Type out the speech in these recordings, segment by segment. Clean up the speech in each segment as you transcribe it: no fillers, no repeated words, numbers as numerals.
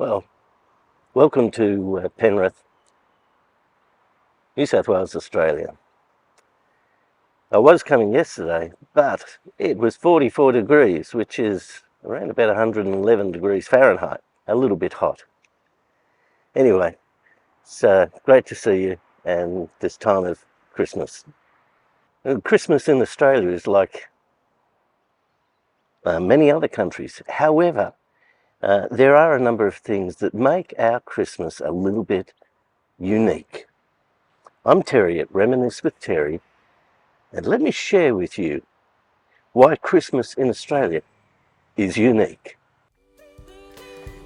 Well, welcome to Penrith, New South Wales, Australia. I was coming yesterday, but it was 44 degrees, which is around about 111 degrees Fahrenheit, a little bit hot. Anyway, it's great to see you and this time of Christmas. Christmas in Australia is like many other countries. However, there are a number of things that make our Christmas a little bit unique. I'm Terry at Reminisce with Terry, and let me share with you why Christmas in Australia is unique.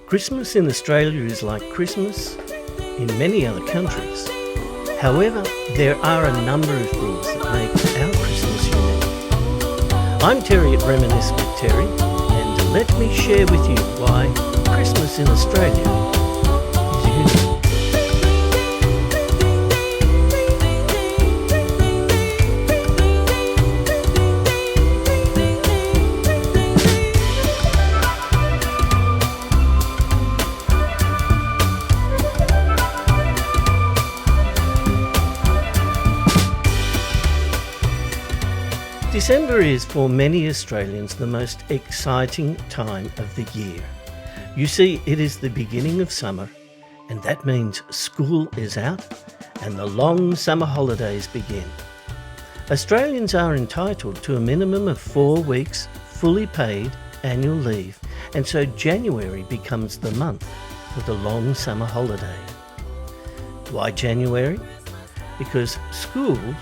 Christmas in Australia is like Christmas in many other countries. However, there are a number of things that make our Christmas unique. I'm Terry at Reminisce with Terry, and let me share with you why Christmas in Australia is unique. December is for many Australians the most exciting time of the year. You see, it is the beginning of summer, and that means school is out and the long summer holidays begin. Australians are entitled to a minimum of 4 weeks fully paid annual leave, and so January becomes the month for the long summer holiday. Why January? Because schools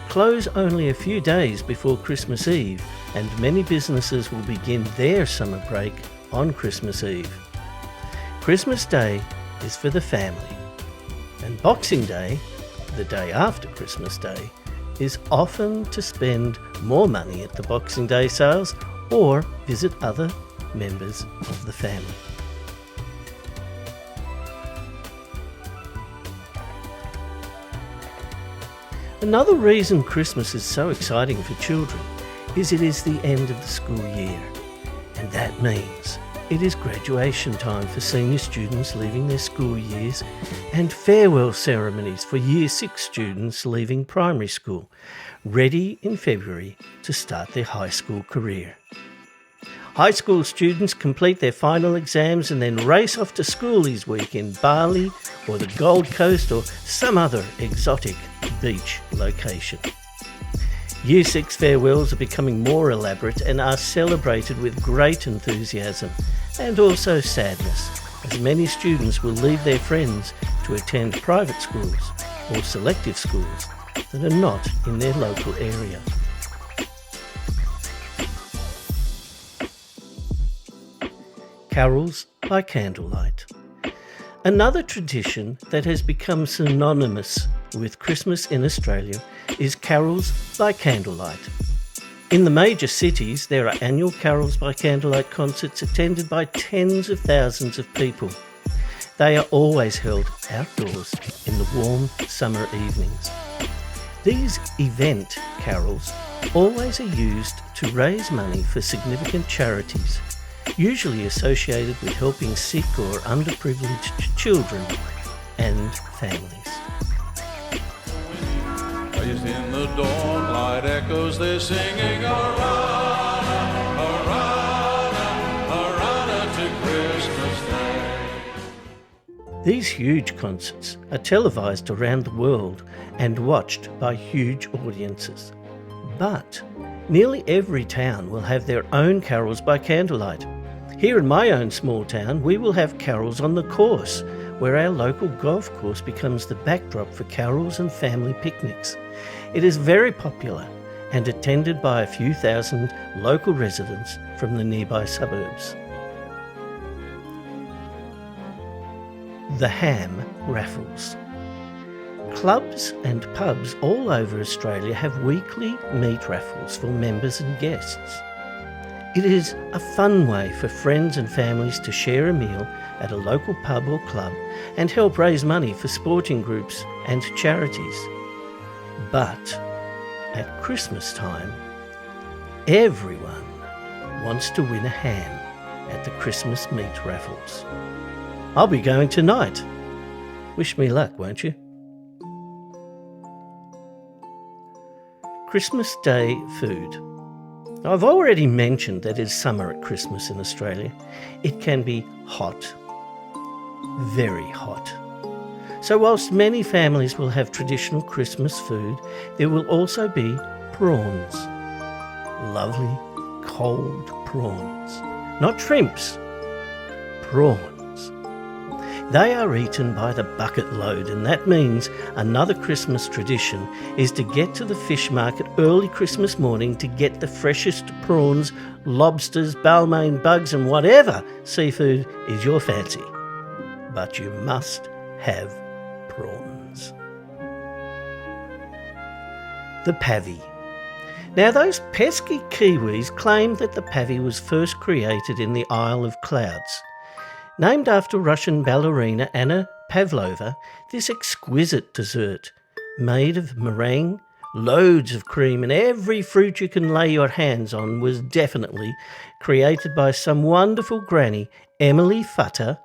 close only a few days before Christmas Eve, and many businesses will begin their summer break on Christmas Eve. Christmas Day is for the family, and Boxing Day, the day after Christmas Day, is often to spend more money at the Boxing Day sales or visit other members of the family. Another reason Christmas is so exciting for children is it is the end of the school year, and that means it is graduation time for senior students leaving their school years and farewell ceremonies for Year 6 students leaving primary school, ready in February to start their high school career. High school students complete their final exams and then race off to schoolies week in Bali or the Gold Coast or some other exotic beach location. Year 6 farewells are becoming more elaborate and are celebrated with great enthusiasm and also sadness, as many students will leave their friends to attend private schools or selective schools that are not in their local area. Carols by candlelight. Another tradition that has become synonymous with Christmas in Australia is carols by candlelight. In the major cities, there are annual carols by candlelight concerts attended by tens of thousands of people. They are always held outdoors in the warm summer evenings. These event carols always are used to raise money for significant charities, usually associated with helping sick or underprivileged children and families. In the dawn light echoes, they're singing Harana, Harana, Harana to Christmas Day. These huge concerts are televised around the world and watched by huge audiences. But nearly every town will have their own carols by candlelight. Here in my own small town, we will have carols on the course, where our local golf course becomes the backdrop for carols and family picnics. It is very popular and attended by a few thousand local residents from the nearby suburbs. The ham raffles. Clubs and pubs all over Australia have weekly meat raffles for members and guests. It is a fun way for friends and families to share a meal at a local pub or club and help raise money for sporting groups and charities. But at Christmas time, everyone wants to win a ham at the Christmas meat raffles. I'll be going tonight. Wish me luck, won't you? Christmas Day food. I've already mentioned that it's summer at Christmas in Australia. It can be hot, very hot. So whilst many families will have traditional Christmas food, there will also be prawns. Lovely, cold prawns. Not shrimps, prawns. They are eaten by the bucket load, and that means another Christmas tradition is to get to the fish market early Christmas morning to get the freshest prawns, lobsters, Balmain bugs and whatever seafood is your fancy. But you must have prawns. The Pavy. Now those pesky Kiwis claim that the Pavy was first created in the Isle of Clouds. Named after Russian ballerina Anna Pavlova, this exquisite dessert, made of meringue, loads of cream and every fruit you can lay your hands on, was definitely created by some wonderful granny, Emily Futter,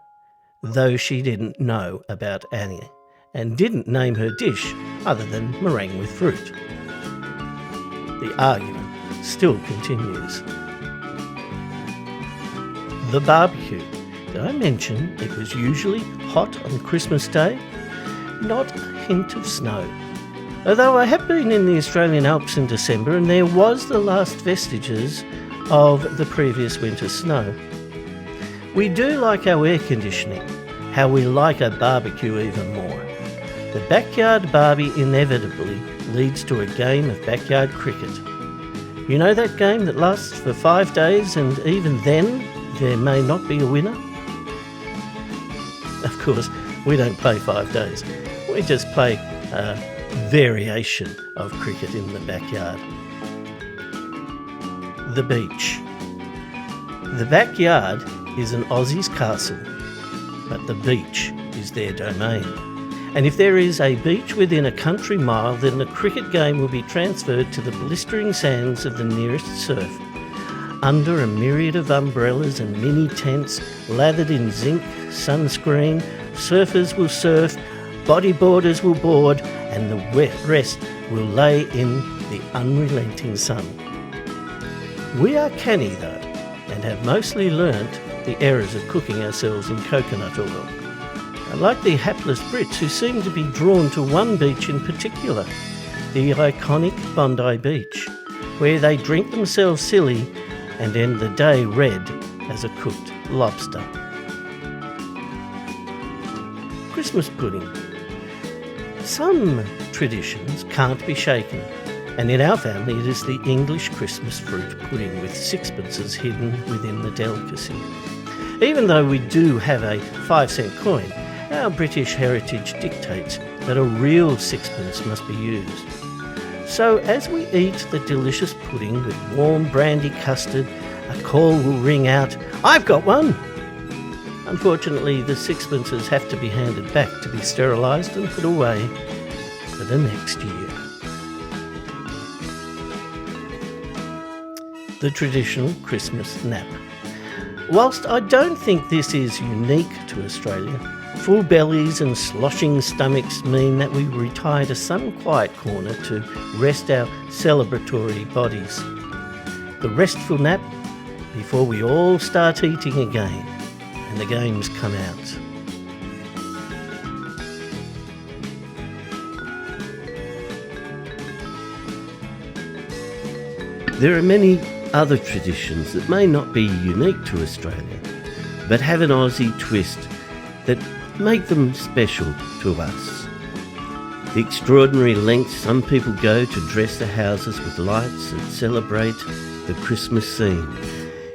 though she didn't know about Annie and didn't name her dish other than meringue with fruit. The argument still continues. The barbecue. Did I mention it was usually hot on Christmas Day? Not a hint of snow. Although I have been in the Australian Alps in December and there was the last vestiges of the previous winter snow. We do like our air conditioning, how we like a barbecue even more. The backyard barbie inevitably leads to a game of backyard cricket. You know that game that lasts for 5 days and even then there may not be a winner? Of course, we don't play 5 days. We just play a variation of cricket in the backyard. The beach. The backyard is an Aussie's castle, but the beach is their domain. And if there is a beach within a country mile, then the cricket game will be transferred to the blistering sands of the nearest surf. Under a myriad of umbrellas and mini tents, lathered in zinc, sunscreen, surfers will surf, bodyboarders will board, and the rest will lay in the unrelenting sun. We are canny though, and have mostly learnt the errors of cooking ourselves in coconut oil. Unlike the hapless Brits who seem to be drawn to one beach in particular, the iconic Bondi Beach, where they drink themselves silly and end the day red as a cooked lobster. Christmas pudding. Some traditions can't be shaken, and in our family it is the English Christmas fruit pudding with sixpences hidden within the delicacy. Even though we do have a 5-cent coin, our British heritage dictates that a real sixpence must be used. So as we eat the delicious pudding with warm brandy custard, a call will ring out, "I've got one!" Unfortunately, the sixpences have to be handed back to be sterilised and put away for the next year. The traditional Christmas nap. Whilst I don't think this is unique to Australia, full bellies and sloshing stomachs mean that we retire to some quiet corner to rest our celebratory bodies. The restful nap before we all start eating again and the games come out. There are many other traditions that may not be unique to Australia, but have an Aussie twist that make them special to us. The extraordinary lengths some people go to dress their houses with lights and celebrate the Christmas scene.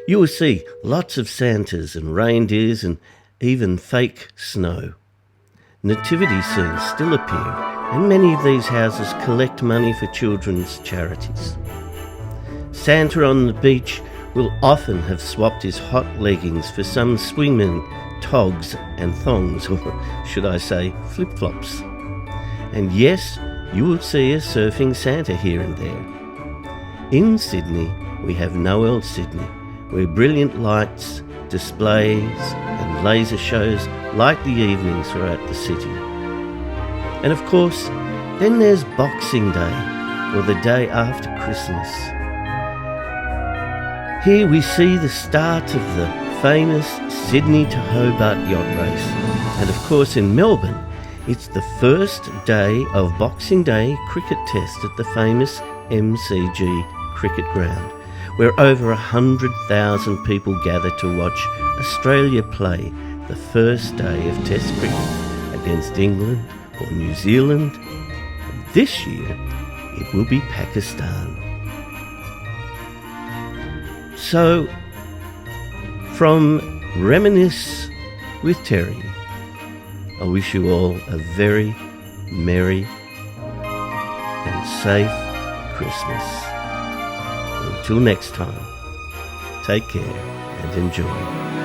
You will see lots of Santas and reindeers and even fake snow. Nativity scenes still appear, and many of these houses collect money for children's charities. Santa on the beach will often have swapped his hot leggings for some swinging togs and thongs, or should I say flip-flops. And yes, you will see a surfing Santa here and there. In Sydney, we have Noel Sydney, where brilliant lights, displays and laser shows like the evenings are at the city. And of course, then there's Boxing Day, or the day after Christmas. Here we see the start of the famous Sydney to Hobart yacht race. And of course in Melbourne, it's the first day of Boxing Day cricket test at the famous MCG cricket ground, where over 100,000 people gather to watch Australia play the first day of Test cricket against England or New Zealand. And this year, it will be Pakistan. So, from Reminisce with Terry, I wish you all a very merry and safe Christmas. Until next time, take care and enjoy.